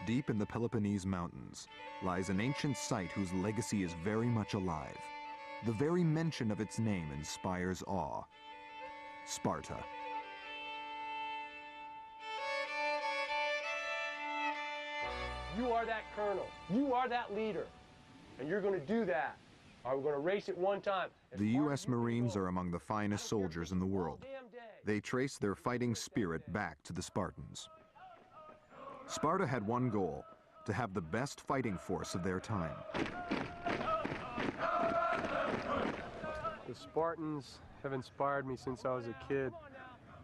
Deep in the Peloponnese Mountains lies an ancient site whose legacy is very much alive. The very mention of its name inspires awe. Sparta. You are that colonel. You are that leader. And you're going to do that. We're going to race it one time. The U.S. Marines are among the finest soldiers in the world. They trace their fighting spirit back to the Spartans. Sparta had one goal: to have the best fighting force of their time. The Spartans have inspired me since I was a kid.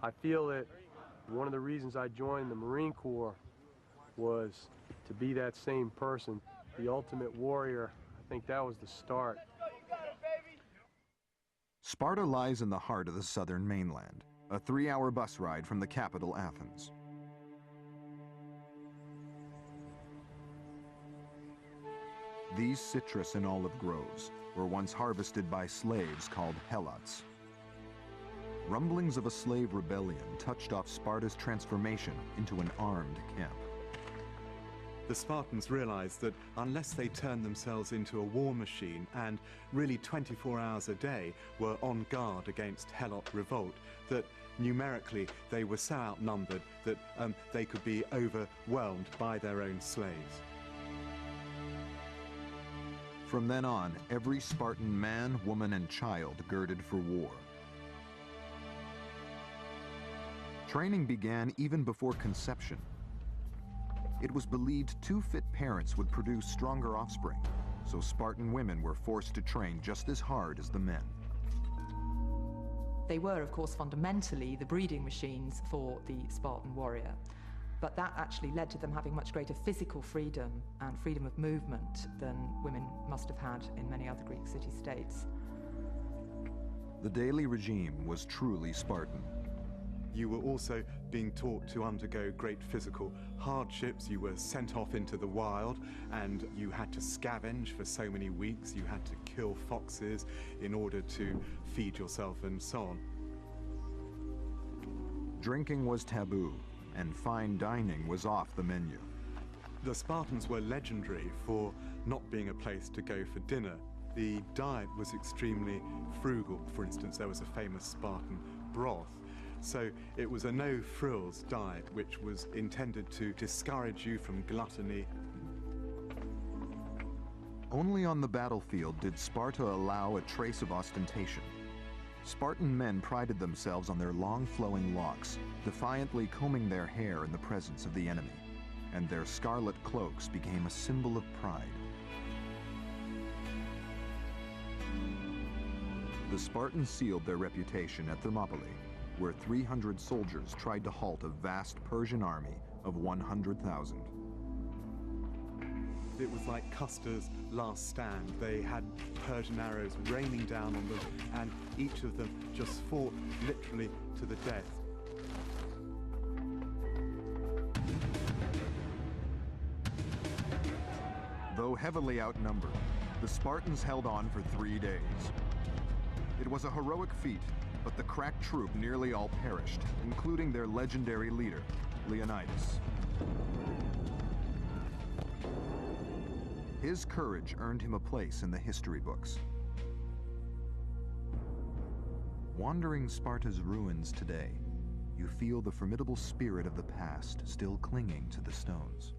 I feel that one of the reasons I joined the Marine Corps was to be that same person, the ultimate warrior. I think that was the start. Sparta lies in the heart of the southern mainland, a 3-hour bus ride from the capital, Athens. These citrus and olive groves were once harvested by slaves called helots. Rumblings of a slave rebellion touched off Sparta's transformation into an armed camp. The Spartans realized that unless they turned themselves into a war machine and really 24 hours a day were on guard against helot revolt, that numerically they were so outnumbered that they could be overwhelmed by their own slaves. From then on, every Spartan man, woman, and child girded for war. Training began even before conception. It was believed 2 fit parents would produce stronger offspring, so Spartan women were forced to train just as hard as the men. They were, of course, fundamentally the breeding machines for the Spartan warrior. But that actually led to them having much greater physical freedom and freedom of movement than women must have had in many other Greek city-states. The daily regime was truly Spartan. You were also being taught to undergo great physical hardships. You were sent off into the wild and you had to scavenge for so many weeks. You had to kill foxes in order to feed yourself and so on. Drinking was taboo, and fine dining was off the menu. The Spartans were legendary for not being a place to go for dinner. The diet was extremely frugal. For instance, there was a famous Spartan broth. So it was a no-frills diet, which was intended to discourage you from gluttony. Only on the battlefield did Sparta allow a trace of ostentation. Spartan men prided themselves on their long flowing locks, defiantly combing their hair in the presence of the enemy, and their scarlet cloaks became a symbol of pride. The Spartans sealed their reputation at Thermopylae, where 300 soldiers tried to halt a vast Persian army of 100,000. It was like Custer's last stand. They had Persian arrows raining down on them, and each of them just fought literally to the death. Though heavily outnumbered, the Spartans held on for 3 days. It was a heroic feat, but the crack troop nearly all perished, including their legendary leader, Leonidas. His courage earned him a place in the history books. Wandering Sparta's ruins today, you feel the formidable spirit of the past still clinging to the stones.